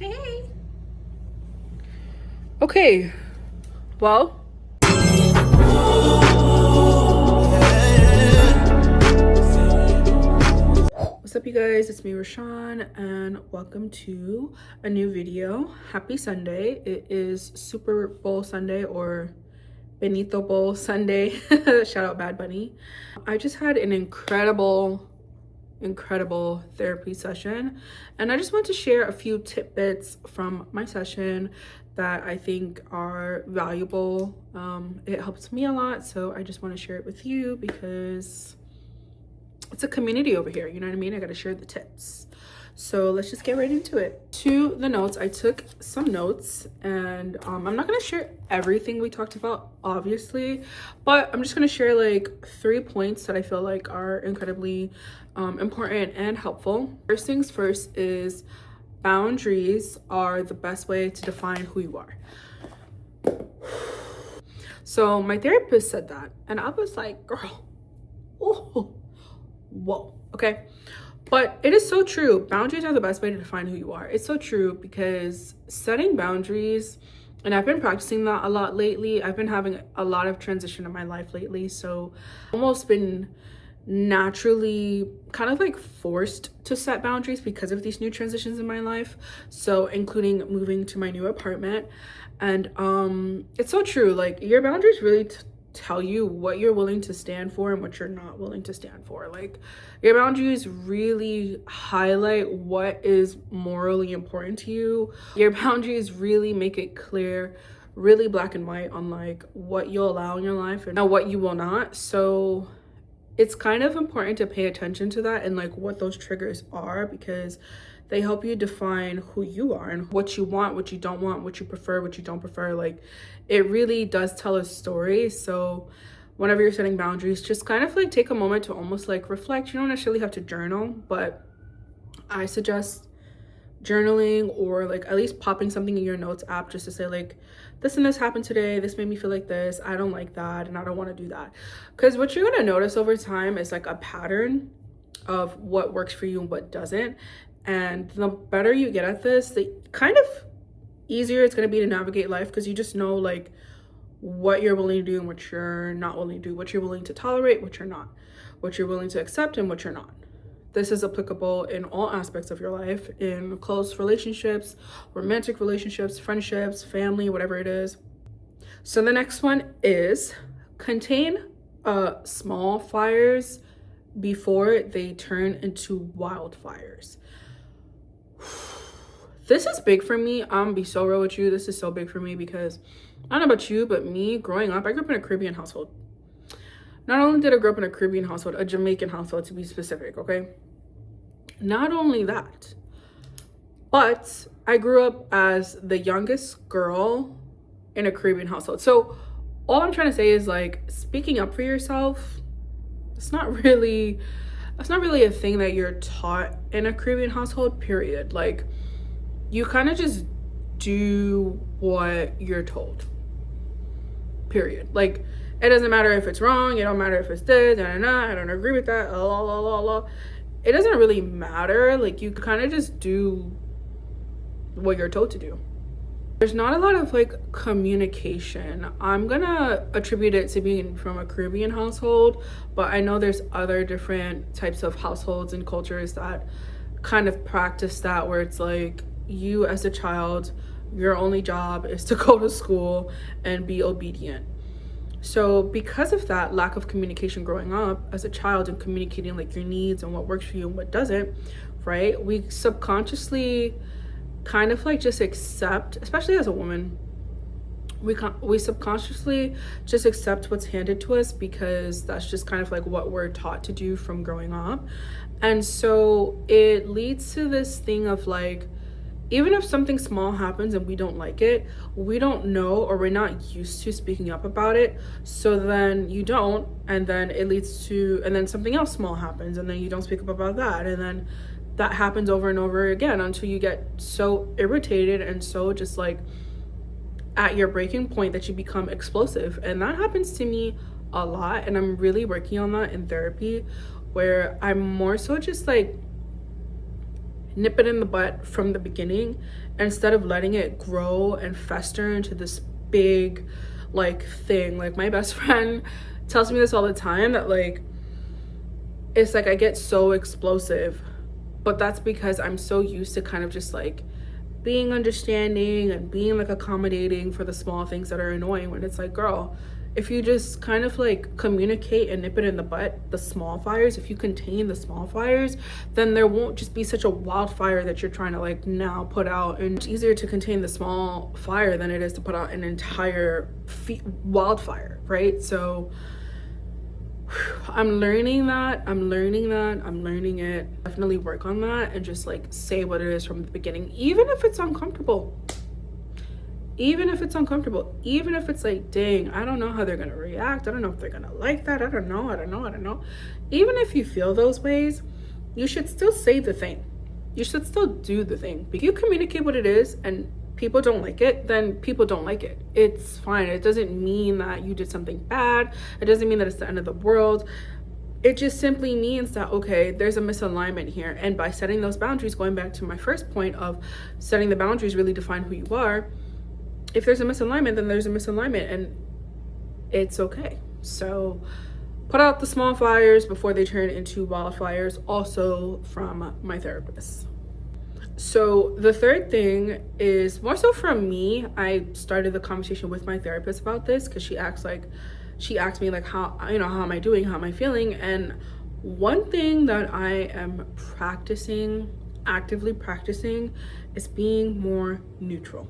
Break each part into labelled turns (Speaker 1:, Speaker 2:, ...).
Speaker 1: Hey. Okay, well, what's up you guys, it's me Rashawn and welcome to a new video. Happy Sunday. It is Super Bowl Sunday or Benito Bowl Sunday. Shout out Bad Bunny. I just had an incredible therapy session, and I just want to share a few tidbits from my session that I think are valuable. It helps me a lot, so I just want to share it with you because it's a community over here, you know what I mean? I got to share the tips. So let's just get right into it. To the notes, I took some notes, and I'm not going to share everything we talked about, obviously, but I'm just going to share like 3 points that I feel like are incredibly important and helpful. First things first is boundaries are the best way to define who you are. So my therapist said that, and I was like, girl, oh, whoa, okay. But it is so true. Boundaries are the best way to define who you are. It's so true because setting boundaries, and I've been practicing that a lot lately. I've been having a lot of transition in my life lately. So almost been naturally kind of like forced to set boundaries because of these new transitions in my life. So including moving to my new apartment. And it's so true. Like your boundaries really tell you what you're willing to stand for and what you're not willing to stand for. Like your boundaries really highlight what is morally important to you. Your boundaries really make it clear, really black and white on like what you'll allow in your life and what you will not. So it's kind of important to pay attention to that and like what those triggers are, because they help you define who you are and what you want, what you don't want, what you prefer, what you don't prefer. Like it really does tell a story. So whenever you're setting boundaries, just kind of like take a moment to almost like reflect. You don't necessarily have to journal, but I suggest journaling or like at least popping something in your notes app just to say like, this and this happened today, this made me feel like this, I don't like that, and I don't want to do that. Because what you're going to notice over time is like a pattern of what works for you and what doesn't. And the better you get at this, the kind of easier it's going to be to navigate life, because you just know like what you're willing to do and what you're not willing to do, what you're willing to tolerate, what you're not, what you're willing to accept and what you're not. This is applicable in all aspects of your life, in close relationships, romantic relationships, friendships, family, whatever it is. So the next one is contain small fires before they turn into wildfires. This is big for me. I'm gonna be so real with you. This is so big for me because I don't know about you, but me growing up, I grew up in a Caribbean household. Not only did I grow up in a Caribbean household, a Jamaican household to be specific, okay? Not only that, but I grew up as the youngest girl in a Caribbean household. So all I'm trying to say is like speaking up for yourself, it's not really a thing that you're taught in a Caribbean household, period. Like you kind of just do what you're told, period. Like it doesn't matter if it's wrong, it don't matter if it's this, I don't agree with that, it doesn't really matter. Like you kind of just do what you're told to do. There's not a lot of like communication. I'm gonna attribute it to being from a Caribbean household, but I know there's other different types of households and cultures that kind of practice that, where it's like you as a child, your only job is to go to school and be obedient. So because of that lack of communication growing up as a child and communicating like your needs and what works for you and what doesn't, right? We subconsciously kind of like just accept, especially as a woman, we subconsciously just accept what's handed to us because that's just kind of like what we're taught to do from growing up. And so it leads to this thing of like, even if something small happens and we don't like it, we don't know or we're not used to speaking up about it. So then you don't, and then it leads to, and then something else small happens and then you don't speak up about that. And then that happens over and over again until you get so irritated and so just like at your breaking point that you become explosive. And that happens to me a lot. And I'm really working on that in therapy, where I'm more so just like nip it in the butt from the beginning instead of letting it grow and fester into this big like thing. Like my best friend tells me this all the time, that like it's like I get so explosive, but that's because I'm so used to kind of just like being understanding and being like accommodating for the small things that are annoying, when it's like, girl, if you just kind of like communicate and nip it in the butt, the small fires, if you contain the small fires, then there won't just be such a wildfire that you're trying to like now put out. And it's easier to contain the small fire than it is to put out an entire wildfire, right? So I'm learning it. Definitely work on that and just like say what it is from the beginning, even if it's uncomfortable. Even if it's like, dang, I don't know how they're gonna react. I don't know if they're gonna like that. I don't know. Even if you feel those ways, you should still say the thing. You should still do the thing. If you communicate what it is and people don't like it, then people don't like it. It's fine. It doesn't mean that you did something bad. It doesn't mean that it's the end of the world. It just simply means that, okay, there's a misalignment here. And by setting those boundaries, going back to my first point of setting the boundaries really define who you are. If there's a misalignment, then there's a misalignment, and it's okay. So put out the small fires before they turn into wildfires, also from my therapist. So the third thing is more so from me. I started the conversation with my therapist about this because she asked me like, how am I doing? How am I feeling? And one thing that I am actively practicing is being more neutral.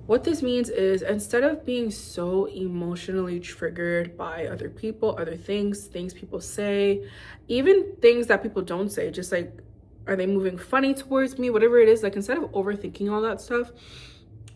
Speaker 1: What this means is, instead of being so emotionally triggered by other people, other things people say, even things that people don't say, just like, are they moving funny towards me, whatever it is, like instead of overthinking all that stuff,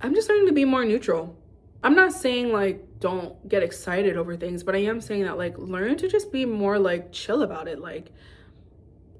Speaker 1: I'm just learning to be more neutral. I'm not saying like don't get excited over things, but I am saying that like learn to just be more like chill about it. Like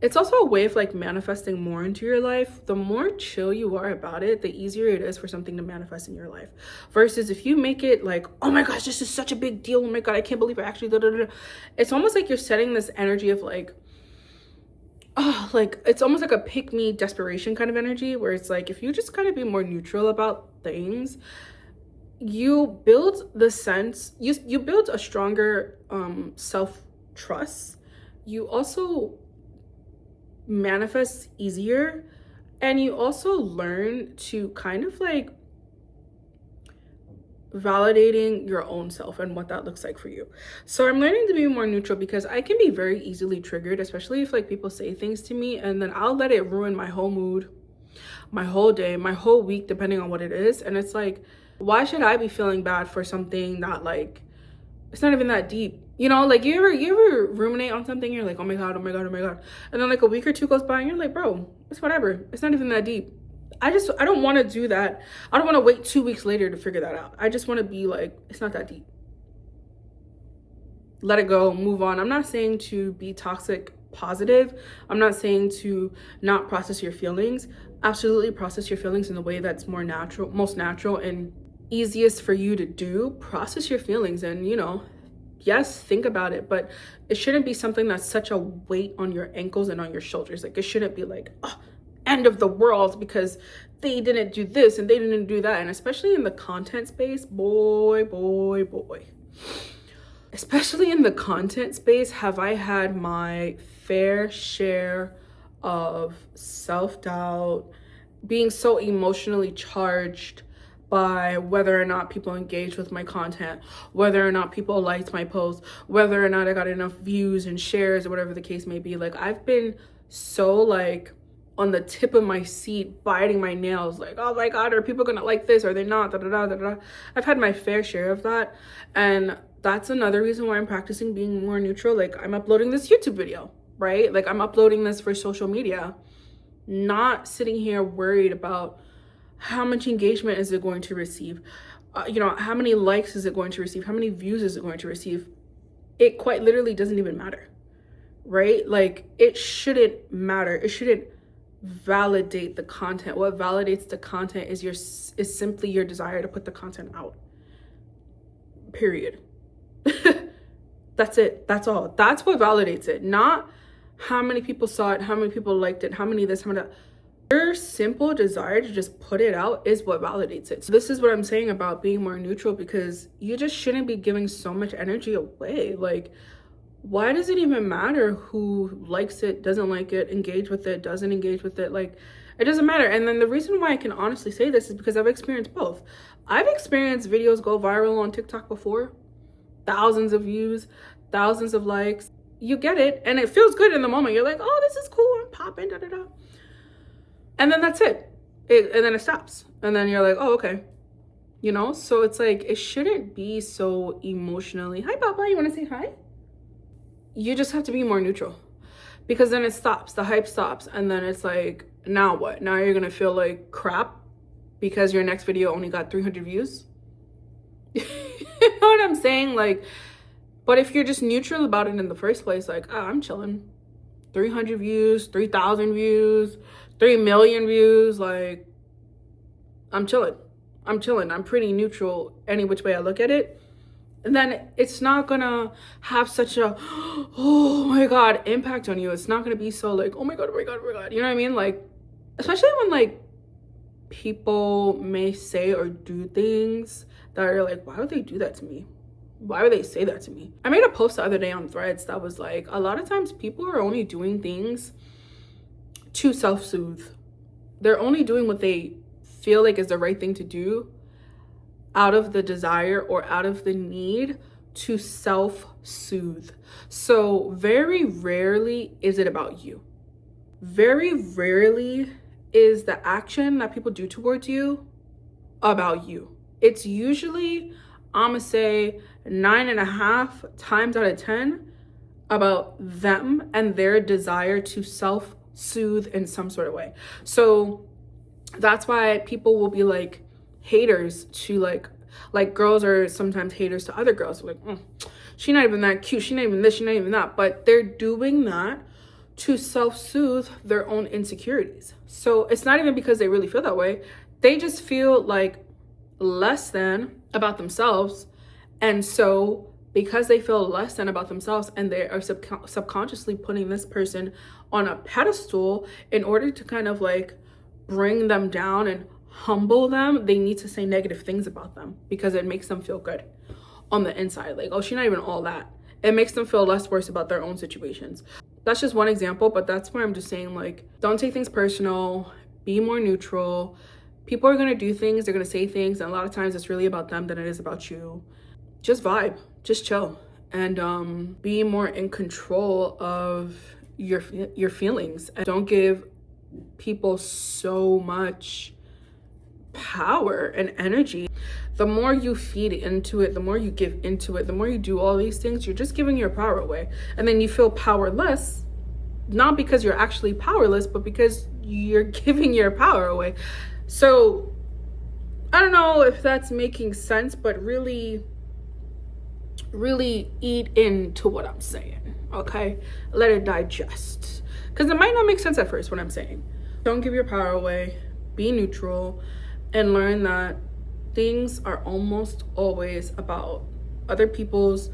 Speaker 1: it's also a way of like manifesting more into your life. The more chill you are about it, the easier it is for something to manifest in your life. Versus if you make it like, oh my gosh, this is such a big deal. Oh my God, I can't believe I actually did. It's almost like you're setting this energy of like, oh, like it's almost like a pick me desperation kind of energy, where it's like, if you just kind of be more neutral about things, you build the sense, you build a stronger self-trust. You also manifest easier, and you also learn to kind of like validating your own self and what that looks like for you. So I'm learning to be more neutral because I can be very easily triggered, especially if like people say things to me, and then I'll let it ruin my whole mood, my whole day, my whole week, depending on what it is. And it's like, why should I be feeling bad for something that like, it's not even that deep? You know, like you ever ruminate on something, you're like, oh my God. And then like a week or two goes by and you're like, bro, it's whatever. It's not even that deep. I don't want to do that. I don't want to wait 2 weeks later to figure that out. I just want to be like, it's not that deep. Let it go, move on. I'm not saying to be toxic positive. I'm not saying to not process your feelings. Absolutely process your feelings in the way that's most natural and easiest for you to do. Process your feelings and, you know, yes, think about it, but it shouldn't be something that's such a weight on your ankles and on your shoulders. Like it shouldn't be like, oh, end of the world because they didn't do this and they didn't do that. And especially in the content space, boy. Especially in the content space, have I had my fair share of self-doubt, being so emotionally charged by whether or not people engage with my content, whether or not people liked my post, whether or not I got enough views and shares or whatever the case may be. Like I've been so like on the tip of my seat, biting my nails, like, oh my God, are people gonna like this? Are they not? I've had my fair share of that. And that's another reason why I'm practicing being more neutral. Like I'm uploading this YouTube video, right? Like I'm uploading this for social media, not sitting here worried about how much engagement is it going to receive? You know, how many likes is it going to receive? How many views is it going to receive? It quite literally doesn't even matter, right? Like it shouldn't matter. It shouldn't validate the content. What validates the content is simply your desire to put the content out. Period. That's it. That's all. That's what validates it. Not how many people saw it, how many people liked it, how many this, how many that. Your simple desire to just put it out is what validates it. So this is what I'm saying about being more neutral, because you just shouldn't be giving so much energy away. Like, why does it even matter who likes it, doesn't like it, engage with it, doesn't engage with it? Like, it doesn't matter. And then the reason why I can honestly say this is because I've experienced both. I've experienced videos go viral on TikTok before, thousands of views, thousands of likes. You get it, and it feels good in the moment. You're like, oh, this is cool, I'm popping, da da da. And then that's it. And then it stops. And then you're like, oh, okay. You know? So it's like, it shouldn't be so emotionally. Hi, Papa, you want to say hi? You just have to be more neutral, because then it stops. The hype stops. And then it's like, now what? Now you're going to feel like crap because your next video only got 300 views? You know what I'm saying? Like, but if you're just neutral about it in the first place, like, oh, I'm chilling. 300 views, 3,000 views, 3 million views, like, I'm chilling. I'm pretty neutral any which way I look at it. And then it's not gonna have such a, oh my God, impact on you. It's not gonna be so like, oh my God, oh my God, oh my God. You know what I mean? Like, especially when like people may say or do things that are like, why would they do that to me? Why would they say that to me? I made a post the other day on Threads that was like, a lot of times people are only doing things to self-soothe. They're only doing what they feel like is the right thing to do out of the desire or out of the need to self-soothe. So very rarely is it about you. Very rarely is the action that people do towards you about you. It's usually, I'ma say 9.5 times out of 10 about them and their desire to self-soothe in some sort of way. So that's why people will be like haters to like girls are sometimes haters to other girls. Like, she's not even that cute, she's not even this, she's not even that. But they're doing that to self-soothe their own insecurities. So it's not even because they really feel that way. They just feel like less than about themselves. And so because they feel less than about themselves and they are subconsciously putting this person on a pedestal in order to kind of like bring them down and humble them, they need to say negative things about them because it makes them feel good on the inside. Like, oh, she's not even all that. It makes them feel less worse about their own situations. That's just one example, but that's why I'm just saying, like, don't take things personal, be more neutral. People are going to do things, they're going to say things, and a lot of times it's really about them than it is about you. Just vibe, just chill, and be more in control of your feelings. And don't give people so much power and energy. The more you feed into it, the more you give into it, the more you do all these things, you're just giving your power away. And then you feel powerless, not because you're actually powerless, but because you're giving your power away. So I don't know if that's making sense, but really eat into what I'm saying, okay? Let it digest, because it might not make sense at first what I'm saying. Don't give your power away, be neutral, and learn that things are almost always about other people's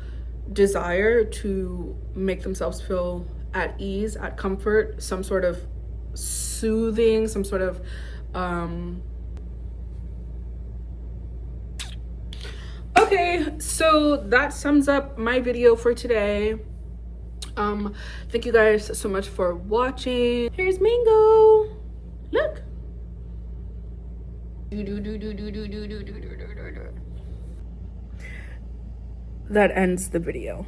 Speaker 1: desire to make themselves feel at ease, at comfort, some sort of soothing, some sort of okay, so that sums up my video for today. Thank you guys so much for watching. Here's Mango, look. That ends the video.